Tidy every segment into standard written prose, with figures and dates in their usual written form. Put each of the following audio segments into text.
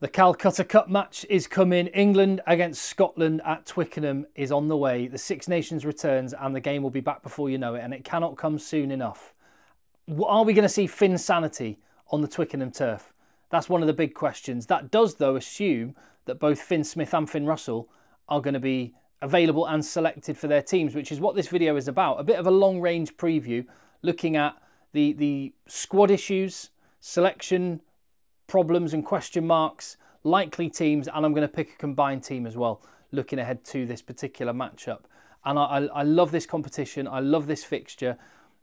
The Calcutta Cup match is coming. England against Scotland at Twickenham is on the way. The Six Nations returns and the game will be back before you know it, and it cannot come soon enough. Are we going to see Fin-Sanity on the Twickenham turf? That's one of the big questions. That does, though, assume that both Finn Smith and Finn Russell are going to be available and selected for their teams, which is what this video is about. A bit of a long-range preview looking at the squad issues, selection problems and question marks, likely teams, and I'm going to pick a combined team as well, looking ahead to this particular matchup. And I love this competition. I love this fixture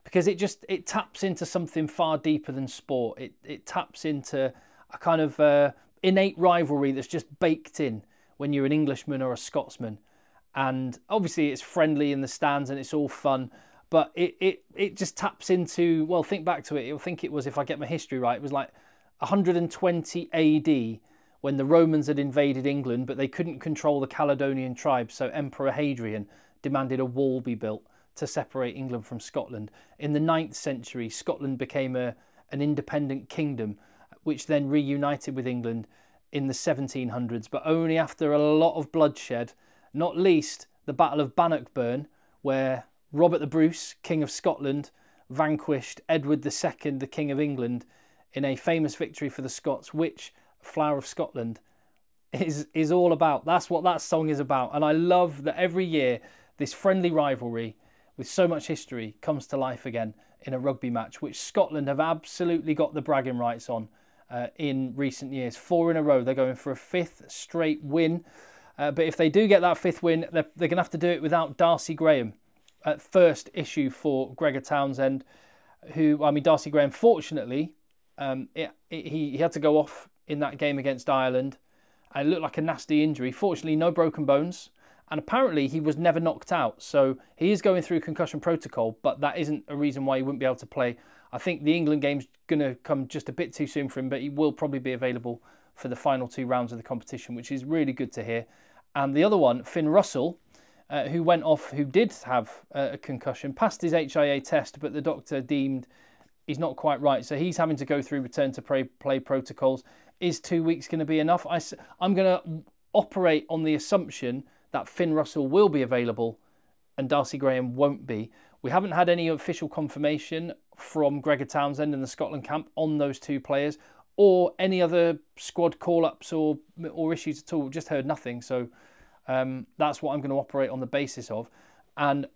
because it taps into something far deeper than sport. It taps into a kind of innate rivalry that's just baked in when you're an Englishman or a Scotsman. And obviously it's friendly in the stands and it's all fun, but it just taps into, well, think back to it. I think it was, if I get my history right, it was like 120 AD when the Romans had invaded England, but they couldn't control the Caledonian tribes, so Emperor Hadrian demanded a wall be built to separate England from Scotland. In the 9th century, Scotland became an independent kingdom, which then reunited with England in the 1700s, but only after a lot of bloodshed, not least the Battle of Bannockburn, where Robert the Bruce, King of Scotland, vanquished Edward II, the King of England, in a famous victory for the Scots, which Flower of Scotland is all about. That's what that song is about. And I love that every year this friendly rivalry with so much history comes to life again in a rugby match, which Scotland have absolutely got the bragging rights on in recent years. 4 in a row. They're going for a 5th straight win. But if they do get that 5th win, they're going to have to do it without Darcy Graham. First issue for Gregor Townsend, Darcy Graham, fortunately, he had to go off in that game against Ireland. It looked like a nasty injury. Fortunately, no broken bones. And apparently he was never knocked out. So he is going through concussion protocol, but that isn't a reason why he wouldn't be able to play. I think the England game's going to come just a bit too soon for him, but he will probably be available for the final 2 rounds of the competition, which is really good to hear. And the other one, Finn Russell, who went off, who did have a concussion, passed his HIA test, but the doctor deemed he's not quite right. So he's having to go through return to play protocols. Is 2 weeks going to be enough? I'm going to operate on the assumption that Finn Russell will be available and Darcy Graham won't be. We haven't had any official confirmation from Gregor Townsend and the Scotland camp on those 2 players or any other squad call-ups or issues at all. We've just heard nothing. So that's what I'm going to operate on the basis of. And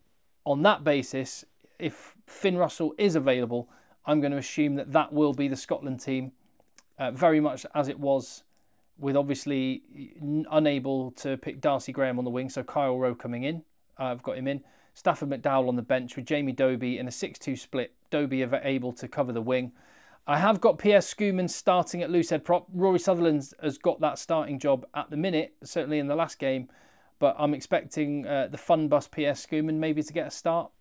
on that basis, if Finn Russell is available, I'm going to assume that that will be the Scotland team, very much as it was with obviously unable to pick Darcy Graham on the wing. So Kyle Rowe coming in. I've got him in. Stafford McDowell on the bench with Jamie Dobie in a 6-2 split. Dobie able to cover the wing. I have got Pierre Schoeman starting at loosehead prop. Rory Sutherland has got that starting job at the minute, certainly in the last game. But I'm expecting the fun bus Pierre Schoeman maybe to get a start.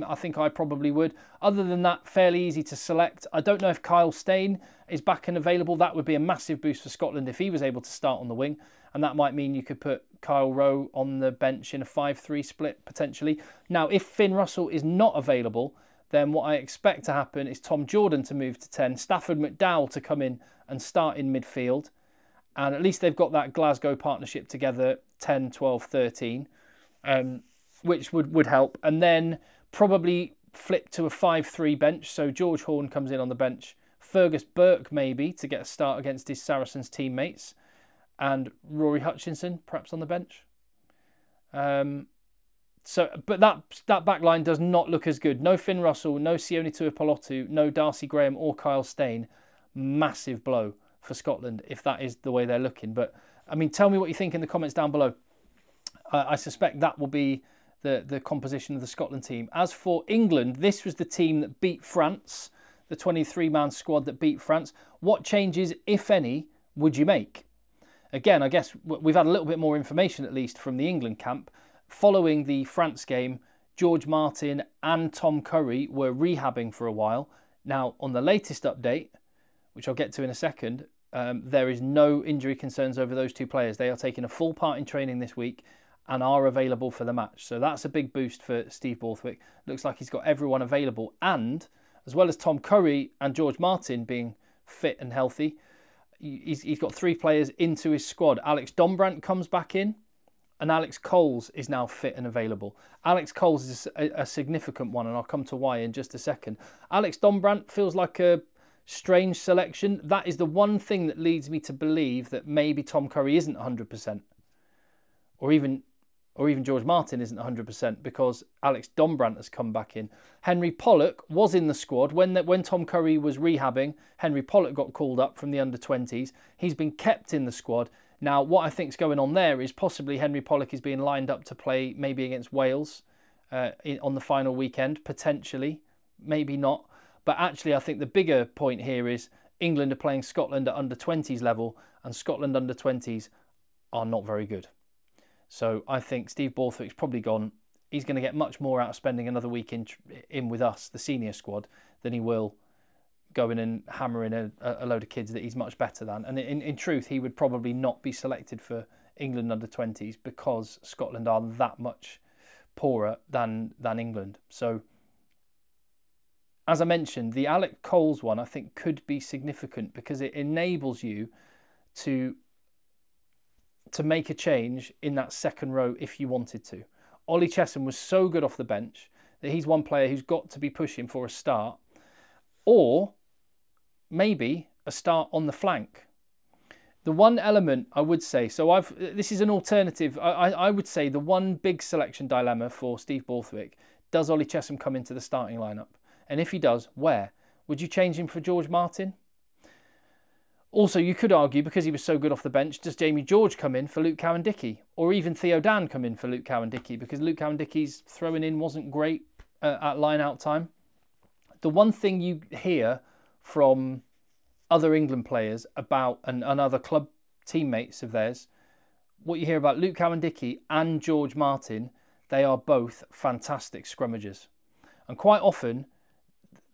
I think I probably would. Other than that, fairly easy to select. I don't know if Kyle Steyn is back and available. That would be a massive boost for Scotland if he was able to start on the wing. And that might mean you could put Kyle Rowe on the bench in a 5-3 split, potentially. Now, if Finn Russell is not available, then what I expect to happen is Tom Jordan to move to 10, Stafford McDowell to come in and start in midfield. And at least they've got that Glasgow partnership together, 10, 12, 13, which would help. And then probably flip to a 5-3 bench. So George Horne comes in on the bench. Fergus Burke maybe to get a start against his Saracens teammates. And Rory Hutchinson perhaps on the bench. But that back line does not look as good. No Finn Russell, no Sione Tuipulotu, no Darcy Graham or Kyle Steyn. Massive blow for Scotland if that is the way they're looking. But, I mean, tell me what you think in the comments down below. I suspect that will be the composition of the Scotland team. As for England, this was the team that beat France, the 23-man squad that beat France. What changes, if any, would you make? Again, I guess we've had a little bit more information, at least, from the England camp. Following the France game, George Martin and Tom Curry were rehabbing for a while. Now, on the latest update, which I'll get to in a second, there is no injury concerns over those 2 players. They are taking a full part in training this week and are available for the match. So that's a big boost for Steve Borthwick. Looks like he's got everyone available. And as well as Tom Curry and George Martin being fit and healthy, he's got 3 players into his squad. Alex Dombrandt comes back in, and Alex Coles is now fit and available. Alex Coles is a significant one, and I'll come to why in just a second. Alex Dombrandt feels like a strange selection. That is the one thing that leads me to believe that maybe Tom Curry isn't 100%, or even George Martin isn't 100%, because Alex Dombrandt has come back in. Henry Pollock was in the squad when Tom Curry was rehabbing. Henry Pollock got called up from the under-20s. He's been kept in the squad. Now, what I think is going on there is possibly Henry Pollock is being lined up to play maybe against Wales on the final weekend, potentially, maybe not. But actually, I think the bigger point here is England are playing Scotland at under-20s level, and Scotland under-20s are not very good. So I think Steve Borthwick's probably gone. He's going to get much more out of spending another week in with us, the senior squad, than he will going and hammering a load of kids that he's much better than. And in truth, he would probably not be selected for England under-20s because Scotland are that much poorer than England. So, as I mentioned, the Alex Coles one I think could be significant because it enables you to make a change in that second row if you wanted to. Ollie Chessum was so good off the bench that he's one player who's got to be pushing for a start, or maybe a start on the flank. The one element I would say, this is an alternative, I would say the one big selection dilemma for Steve Borthwick, does Ollie Chessum come into the starting lineup? And if he does, where? Would you change him for George Martin? Also, you could argue, because he was so good off the bench, does Jamie George come in for Luke Cowan-Dickie? Or even Theo Dan come in for Luke Cowan-Dickie? Because Luke Cowan-Dickie's throwing in wasn't great at line-out time. The one thing you hear from other England players about, and other club teammates of theirs, what you hear about Luke Cowan-Dickie and George Martin, they are both fantastic scrummagers. And quite often,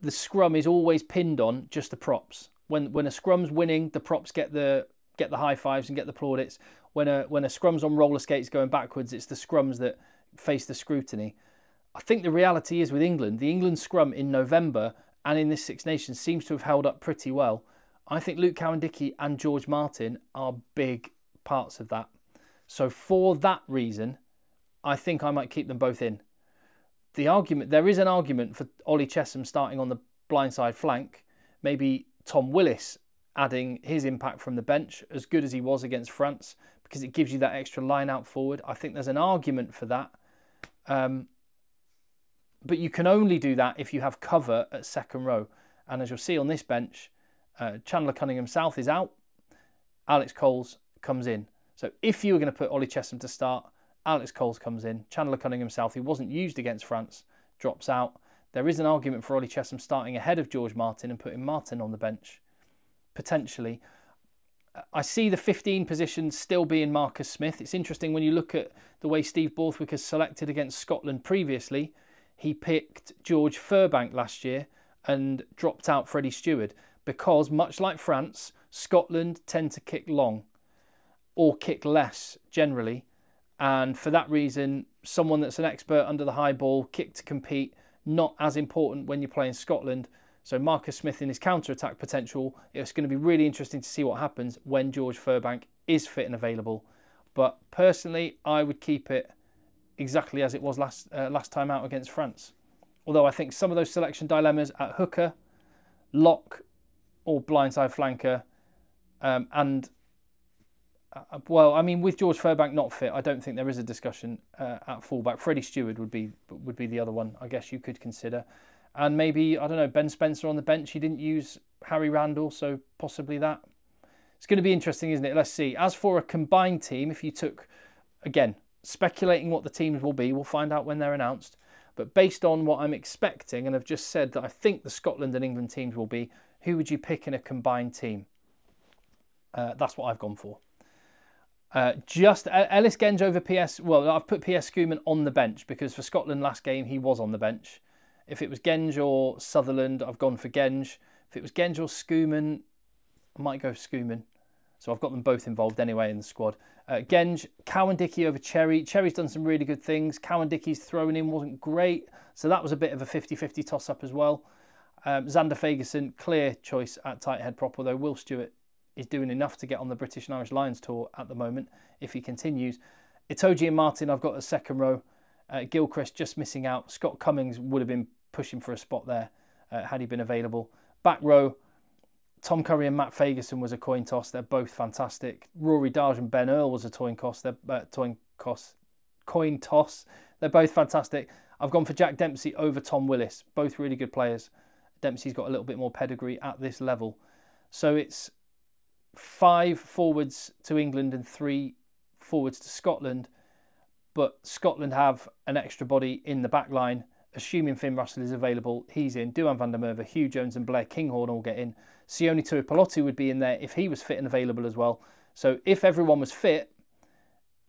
the scrum is always pinned on just the props. When a scrum's winning, the props get the high fives and get the plaudits. When a scrum's on roller skates going backwards, it's the scrums that face the scrutiny. I think the reality is with England, the England scrum in November and in this Six Nations seems to have held up pretty well. I think Luke Cowan-Dickie and George Martin are big parts of that. So for that reason, I think I might keep them both in. There is an argument for Ollie Chessum starting on the blindside flank. Maybe Tom Willis adding his impact from the bench, as good as he was against France, because it gives you that extra line out forward. I think there's an argument for that. But you can only do that if you have cover at second row. And as you'll see on this bench, Chandler Cunningham-South is out. Alex Coles comes in. So if you were going to put Ollie Chessum to start, Alex Coles comes in. Chandler Cunningham-South, who wasn't used against France, drops out. There is an argument for Ollie Chessum starting ahead of George Martin and putting Martin on the bench, potentially. I see the 15 position still being Marcus Smith. It's interesting when you look at the way Steve Borthwick has selected against Scotland previously. He picked George Furbank last year and dropped out Freddie Stewart because, much like France, Scotland tend to kick long or kick less generally. And for that reason, someone that's an expert under the high ball, kick to compete, not as important when you're playing Scotland. So Marcus Smith in his counter-attack potential, it's going to be really interesting to see what happens when George Furbank is fit and available. But personally, I would keep it exactly as it was last time out against France. Although I think some of those selection dilemmas at hooker, lock or blindside flanker, well, I mean, with George Furbank not fit, I don't think there is a discussion at fullback. Freddie Stewart would be the other one, I guess you could consider. And maybe, I don't know, Ben Spencer on the bench. He didn't use Harry Randall, so possibly that. It's going to be interesting, isn't it? Let's see. As for a combined team, if you took, again, speculating what the teams will be, we'll find out when they're announced. But based on what I'm expecting, and I've just said that I think the Scotland and England teams will be, who would you pick in a combined team? That's what I've gone for. Just Ellis Genge over PS. Well, I've put PS Schoeman on the bench because for Scotland last game he was on the bench. If it was Genge or Sutherland, I've gone for Genge. If it was Genge or Schoeman, I might go Schoeman. So I've got them both involved anyway in the squad. Genge, Cowan-Dickie over Cherry. Cherry's done some really good things. Cowan-Dickie's throwing in wasn't great, so that was a bit of a 50-50 toss-up as well. Xander Fagerson, clear choice at tight head prop, although Will Stewart is doing enough to get on the British and Irish Lions tour at the moment if he continues. Itoje and Martin, I've got a second row. Gilchrist just missing out. Scott Cummings would have been pushing for a spot there had he been available. Back row, Tom Curry and Matt Fagerson was a coin toss. They're both fantastic. Rory Darge and Ben Earl was a coin toss. They're both fantastic. I've gone for Jack Dempsey over Tom Willis. Both really good players. Dempsey's got a little bit more pedigree at this level. So it's 5 forwards to England and 3 forwards to Scotland. But Scotland have an extra body in the back line. Assuming Finn Russell is available, he's in. Duhan van der Merwe, Hugh Jones and Blair Kinghorn all get in. Sione Tuipulotu would be in there if he was fit and available as well. So if everyone was fit,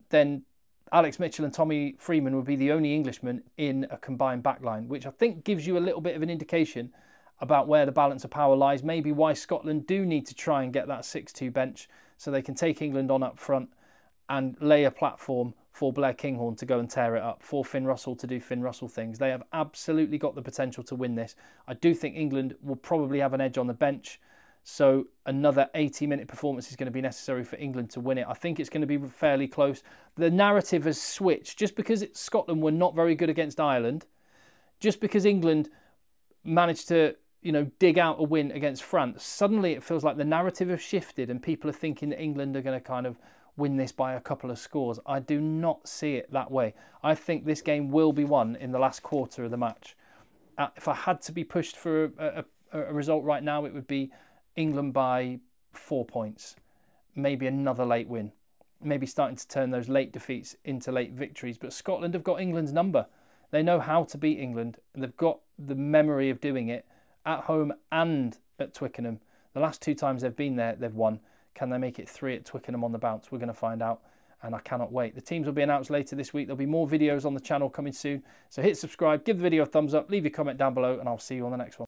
then Alex Mitchell and Tommy Freeman would be the only Englishmen in a combined backline, which I think gives you a little bit of an indication about where the balance of power lies, maybe why Scotland do need to try and get that 6-2 bench so they can take England on up front and lay a platform for Blair Kinghorn to go and tear it up, for Finn Russell to do Finn Russell things. They have absolutely got the potential to win this. I do think England will probably have an edge on the bench, so another 80-minute performance is going to be necessary for England to win it. I think it's going to be fairly close. The narrative has switched. Just because Scotland were not very good against Ireland, just because England managed to dig out a win against France, suddenly it feels like the narrative has shifted and people are thinking that England are going to kind of win this by a couple of scores. I do not see it that way. I think this game will be won in the last quarter of the match. If I had to be pushed for a result right now, it would be England by 4 points. Maybe another late win. Maybe starting to turn those late defeats into late victories. But Scotland have got England's number. They know how to beat England. And they've got the memory of doing it at home and at Twickenham. The last 2 times they've been there, they've won. Can they make it 3 at Twickenham on the bounce? We're going to find out, and I cannot wait. The teams will be announced later this week. There'll be more videos on the channel coming soon. So hit subscribe, give the video a thumbs up, leave your comment down below, and I'll see you on the next one.